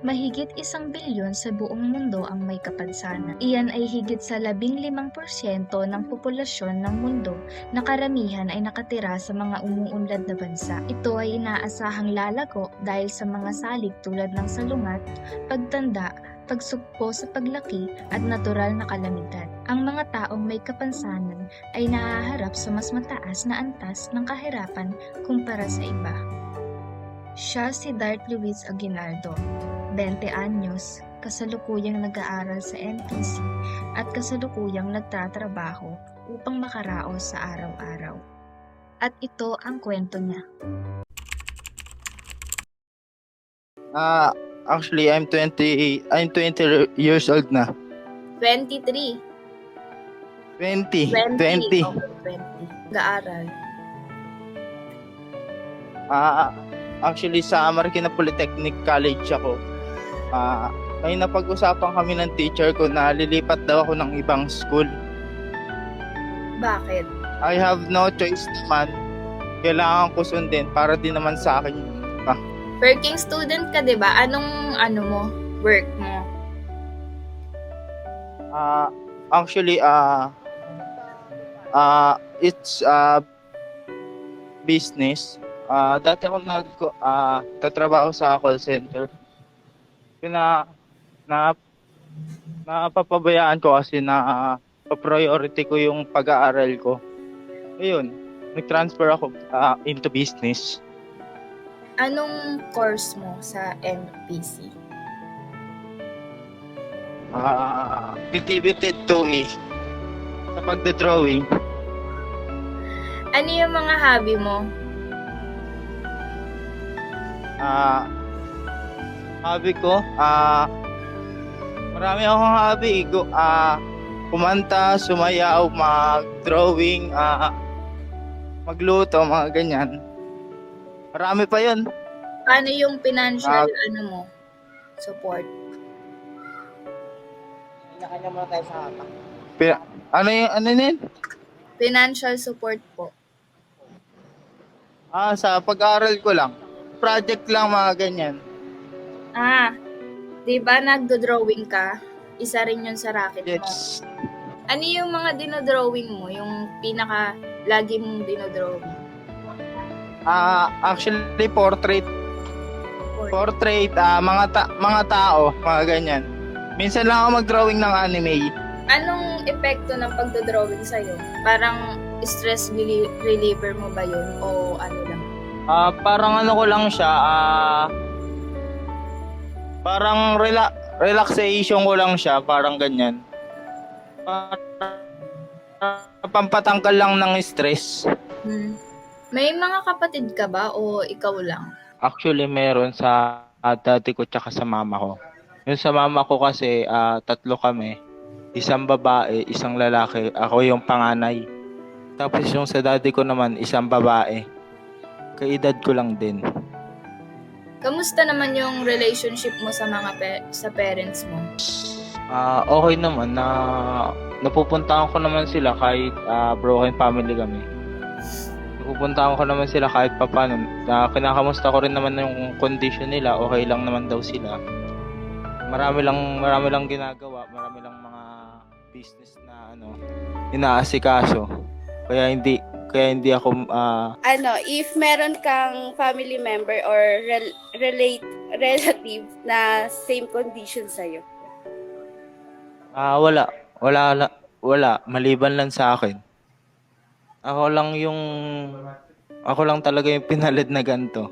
Mahigit 1 bilyon sa buong mundo ang may kapansanan. Iyan ay higit sa 15% ng populasyon ng mundo na karamihan ay nakatira sa mga umuunlad na bansa. Ito ay inaasahang lalago dahil sa mga salik tulad ng salungat, pagtanda, pagsugpo sa paglaki at natural na kalamidad. Ang mga taong may kapansanan ay nahaharap sa mas mataas na antas ng kahirapan kumpara sa iba. Siya si Dart Luis Aguinaldo, 20 anyos, kasalukuyang nag-aaral sa NPC at kasalukuyang nagtatrabaho upang makaraos sa araw-araw. At ito ang kwento niya. Actually, I'm 20 years old na. 23. 20. Okay, 20. Nag-aaral. Actually, sa Marikina Polytechnic College ako. May napag-usapan kami ng teacher ko na lilipat daw ako ng ibang school. Bakit? I have no choice naman. Kailangan ko sundin para din naman sa akin. Working student ka, di ba? Anong mo? Work mo? Actually, it's business. Dati ako tatrabaho sa call center. Napapabayaan ko kasi na priority ko yung pag-aaral ko. Ayun, nag-transfer ako into business. Anong course mo sa NPC? Activity 2E sa pagdodrawing. Ano yung mga hobby mo? Hobby ko, marami akong hobby. Kumanta, sumayaw, mag-drawing, magluto, mga ganyan. Marami pa yun. Paano yung financial support? Kanya muna tayo sa hata. Ano yun? Financial support po. Sa pag-aaral ko lang. Project lang, mga ganyan. Di ba nagdo-drawing ka? Isa rin yun sa racket mo. Yes. Ano yung mga dinodrawing mo? Yung pinaka lagi mong dinodrawing? Actually, portrait, mga tao, mga ganyan. Minsan lang ako mag-drawing ng anime. Anong epekto ng pagdodrawing sa'yo? Parang stress reliever mo ba yun? O ano lang? Parang ano ko lang siya, parang relaxation ko lang siya, parang ganyan. Pampatanggal lang ng stress. May mga kapatid ka ba o ikaw lang? Actually, meron sa dati ko tsaka sa mama ko. Yung sa mama ko kasi, 3 kami. Isang babae, isang lalaki. Ako yung panganay. Tapos yung sa daddy ko naman, isang babae. Kaedad ko lang din. Kamusta naman yung relationship mo sa mga sa parents mo? Okay naman. Napupuntahan ko naman sila kahit broken family kami. Napupuntahan ko naman sila kahit papaano. Kinakamusta ko rin naman yung condition nila. Okay lang naman daw sila. Marami lang ginagawa. Marami lang mga business na inaasikaso. Kaya hindi ako if meron kang family member or relative na same condition sa'yo? Wala, maliban lang sa akin. Ako lang talaga yung pinalad na ganito.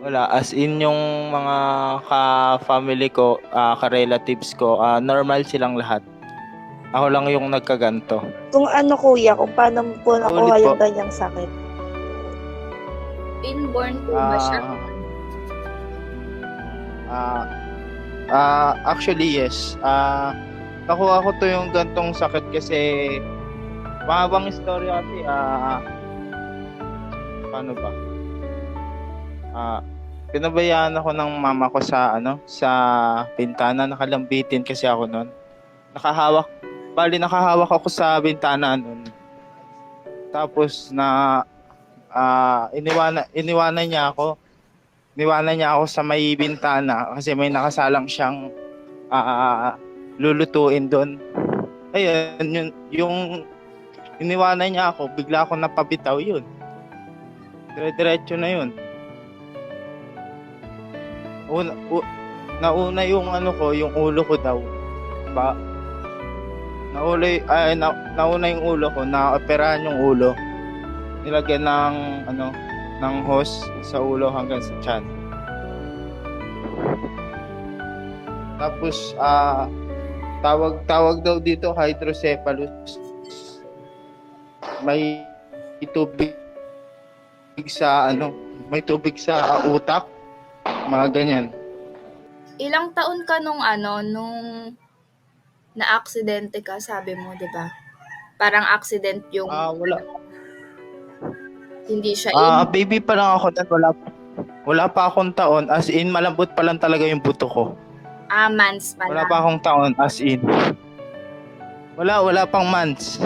Wala, as in yung mga ka-family ko, ka-relatives ko, normal silang lahat. Ako lang yung nagkaganto. Kung paano mo po nakuha Ulit po. yung ganyang sakit? Inborn po ba siya? Actually, yes. Nakuha ko to yung gantong sakit kasi mahabang istorya kasi paano ba? Pinabayaan ako ng mama ko sa bintana, nakalambitin kasi ako noon. Nakahawak ako sa bintana noon. Tapos iniwanan niya ako. niwanan niya ako sa may bintana kasi may nakasalang siyang lulutuin doon. Ayun, yung iniwanan niya ako, bigla ako napabitaw yun. Dire-diretso na yun. Nauna yung yung ulo ko daw. Nauna yung ulo ko, na-operahan yung ulo. Nilagyan ng hose sa ulo hanggang sa tiyan. Tapos tawag daw dito hydrocephalus. May tubig sa utak, mga ganyan. Ilang taon ka nung na-aksidente ka, sabi mo, di ba? Parang accident yung Wala. hindi siya Baby pa lang ako, wala pa akong taon, as in malambot pa lang talaga yung buto ko. months pa Wala lang. pa akong taon, as in. Wala pang months.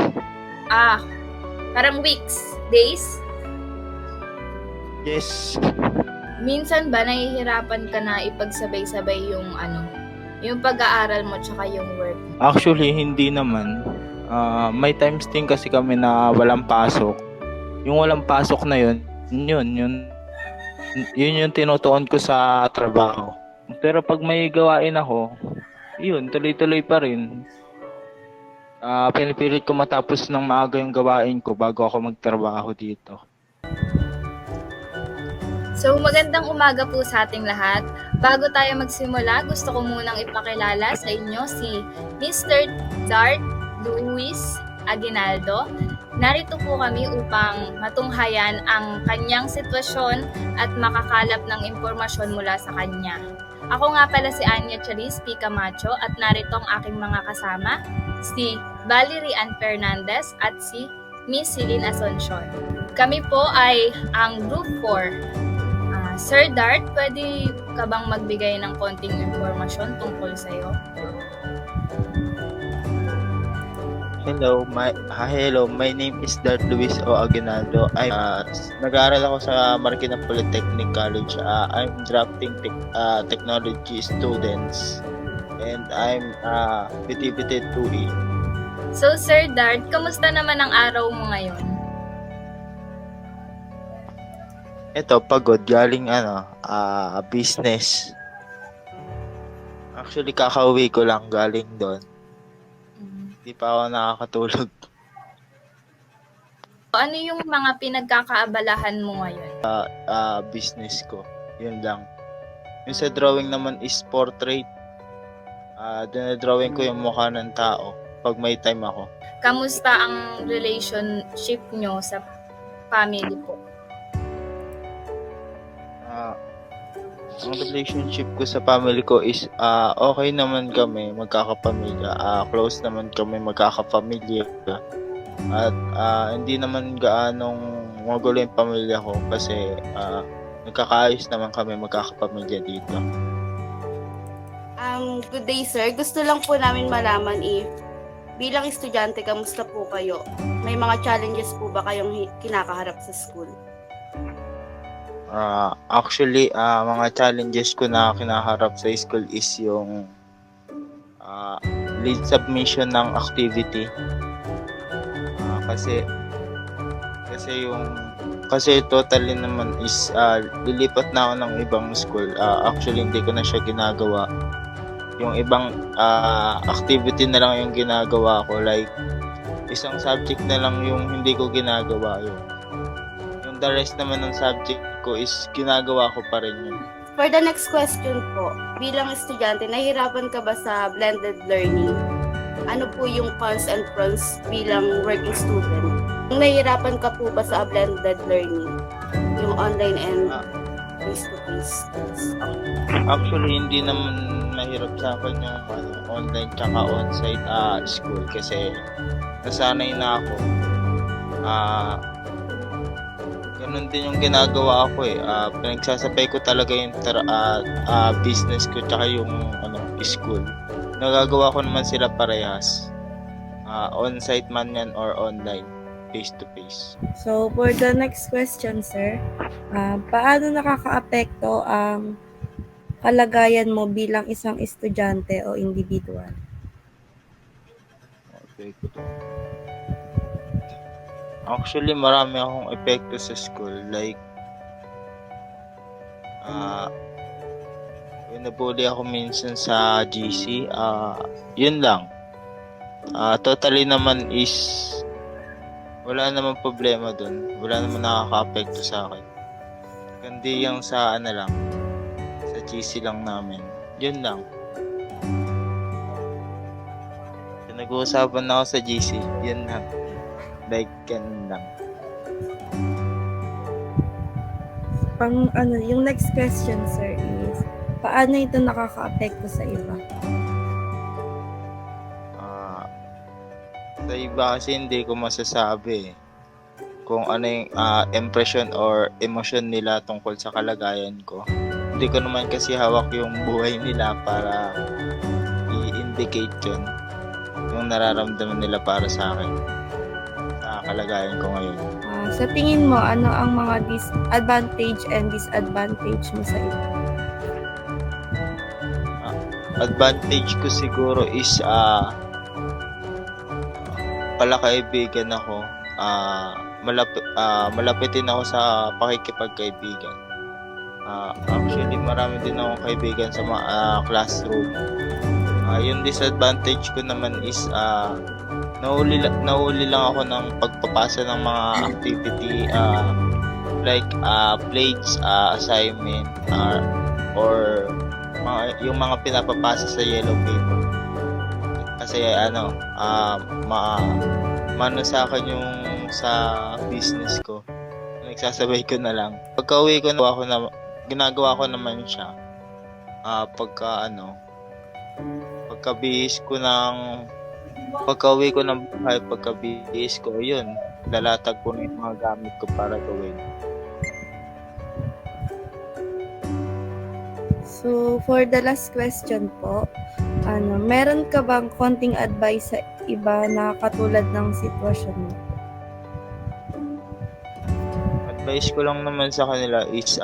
Parang weeks, days. Yes. Minsan ba nahihirapan ka na ipagsabay-sabay yung pag-aaral mo tsaka yung work? Actually, hindi naman. May times din kasi kami na walang pasok. Yung walang pasok na yun yung tinutuon ko sa trabaho. Pero pag may gawain ako, yun, tuloy-tuloy pa rin. Pinipilit ko matapos ng maaga yung gawain ko bago ako magtrabaho dito. So, magandang umaga po sa ating lahat. Bago tayo magsimula, gusto ko munang ipakilala sa inyo si Mr. Dart Luis Aguinaldo. Narito po kami upang matunghayan ang kanyang sitwasyon at makakalap ng impormasyon mula sa kanya. Ako nga pala si Anya Charis P. Camacho at narito ang aking mga kasama, si Valerie Ann Fernandez at si Miss Celine Asuncion. Kami po ay ang Group 4. Sir Dart, pwede ka bang magbigay ng konting impormasyon tungkol sa'yo? Hello, my name is Dart Luis O. Aguinaldo. Nag-aaral ako sa Marikina Polytechnic College. I'm drafting technology students and I'm BT 2E. So Sir Dart, kamusta naman ang araw mo ngayon? Ito, pagod. Galing business. Actually, kakauwi ko lang galing doon. Hindi pa ako nakakatulog. Ano yung mga pinagkakaabalahan mo ngayon? Business ko. Yun lang. Yung sa drawing naman is portrait. Dinadrawing ko yung mukha ng tao pag may time ako. Kamusta ang relationship nyo sa family po? Ang relationship ko sa family ko is okay naman kami, magkakapamilya. Close naman kami, magkakapamilya. At hindi naman gaanong magulo yung pamilya ko kasi nagkakaayos naman kami, magkakapamilya dito. Good day, sir. Gusto lang po namin malaman if bilang estudyante, kamusta po kayo? May mga challenges po ba kayong kinakaharap sa school? Actually, mga challenges ko na kinaharap sa school is yung late submission ng activity. Kasi totally naman is lilipat na ako ng ibang school. Actually, hindi ko na siya ginagawa. Yung ibang activity na lang yung ginagawa ko. Like, isang subject na lang yung hindi ko ginagawa yun. Yung the rest naman ng subject ko is ginagawa ko pa rin yun. For the next question po, bilang estudyante, nahihirapan ka ba sa blended learning? Ano po yung cons and pros bilang working student? Nahihirapan ka po ba sa blended learning? Yung online and face-to-face? Actually, hindi naman mahirap sa akin yung online tsaka on-site school kasi nasanay na ako. Ganun din yung ginagawa ko pinagsasabay ko talaga yung business ko tsaka yung school. Nagagawa ko naman sila parehas. On-site man yan or online. face to face. So, for the next question, sir, paano nakakaapekto ang kalagayan mo bilang isang estudyante o individual? Epekto. Actually, marami akong epekto sa school. Like, nabully ako minsan sa GC. Yun lang. Totally naman is wala naman problema dun. Wala naman nakaka-apekto sa akin. Kundi yung sa lang, sa GC lang namin. Yun lang. Kung nag-uusapan na ako sa GC, yun lang. Like, ganun lang. Yung next question, sir, is paano ito nakakaapekto sa iba? Sa iba kasi hindi ko masasabi kung ano yung impression or emotion nila tungkol sa kalagayan ko. Hindi ko naman kasi hawak yung buhay nila para i-indicate yun yung nararamdaman nila para sa akin sa kalagayan ko ngayon. Sa tingin mo, ano ang mga advantage and disadvantage mo sa iba? Advantage ko siguro is palakaibigan ako. Malapitin ako sa pakikipagkaibigan. Actually, marami din akong kaibigan sa mga classroom. Yung disadvantage ko naman is nahuli lang ako ng pagpapasa ng mga activity like plates, assignment, or yung mga pinapapasa sa yellow paper. Kasi mano sa akin yung sa business ko. Nagsasabay ko na lang. Pagka-uwi ko na ginagawa ko naman siya. Pagka-uwi ko ng bahay, pagka-bihis ko, yun, lalatag ko na yung mga gamit ko para gawin. So, for the last question po, meron ka bang konting advice sa iba na katulad ng sitwasyon mo? Advice ko lang naman sa kanila is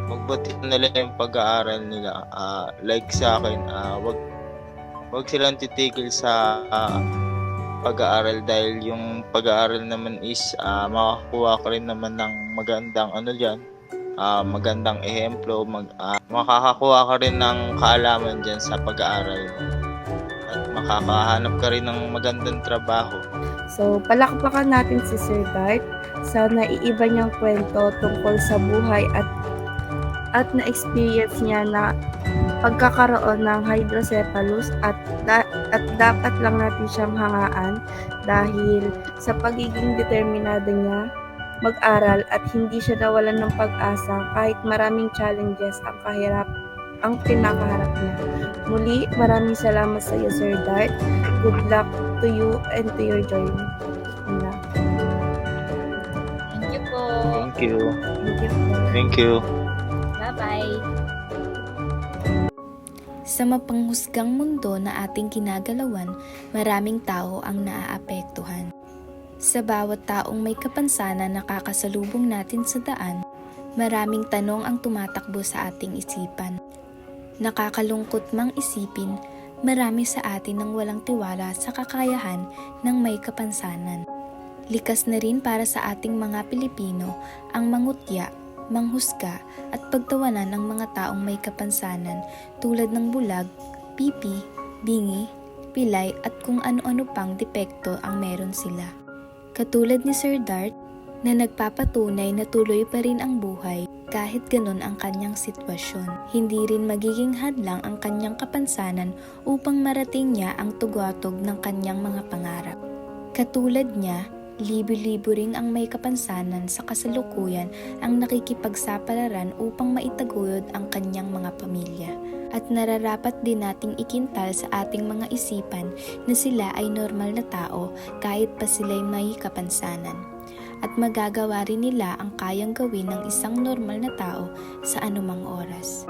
magbuti nila yung pag-aaral nila. Like sa akin, wag silang titigil sa pag-aaral dahil yung pag-aaral naman is makakuha ka rin naman ng magandang magandang ehemplo, makakakuha ka rin ng kaalaman dyan sa pag-aaral at makakahanap ka rin ng magandang trabaho. So, palakpakan natin si Sir Dart sa naiiba niyang kwento tungkol sa buhay at na-experience niya na pagkakaroon ng hydrocephalus at dapat lang natin siyang hangaan dahil sa pagiging determinado niya mag-aral at hindi siya nawalan ng pag-asa kahit maraming challenges ang pinakaharap niya. Muli, maraming salamat sa iyo, Sir Dart. Good luck to you and to your journey. Thank you po. Thank you. Thank you. Thank you. Bye-bye. Sa mapanghusgang mundo na ating kinagalawan, maraming tao ang naaapektuhan. Sa bawat taong may kapansanan na nakakasalubong natin sa daan, maraming tanong ang tumatakbo sa ating isipan. Nakakalungkot mang isipin, marami sa atin ang walang tiwala sa kakayahan ng may kapansanan. Likas na rin para sa ating mga Pilipino ang mangutya, manghusga at pagtawanan ng mga taong may kapansanan tulad ng bulag, pipi, bingi, pilay at kung ano-ano pang depekto ang meron sila. Katulad ni Sir Dart na nagpapatunay na tuloy pa rin ang buhay kahit ganun ang kanyang sitwasyon. Hindi rin magiging hadlang ang kanyang kapansanan upang marating niya ang tugatog ng kanyang mga pangarap. Katulad niya, libo-libo ring ang may kapansanan sa kasalukuyan ang nakikipagsapalaran upang maitaguyod ang kanyang mga pamilya. At nararapat din nating ikintal sa ating mga isipan na sila ay normal na tao kahit pa sila'y may kapansanan. At magagawa rin nila ang kayang gawin ng isang normal na tao sa anumang oras.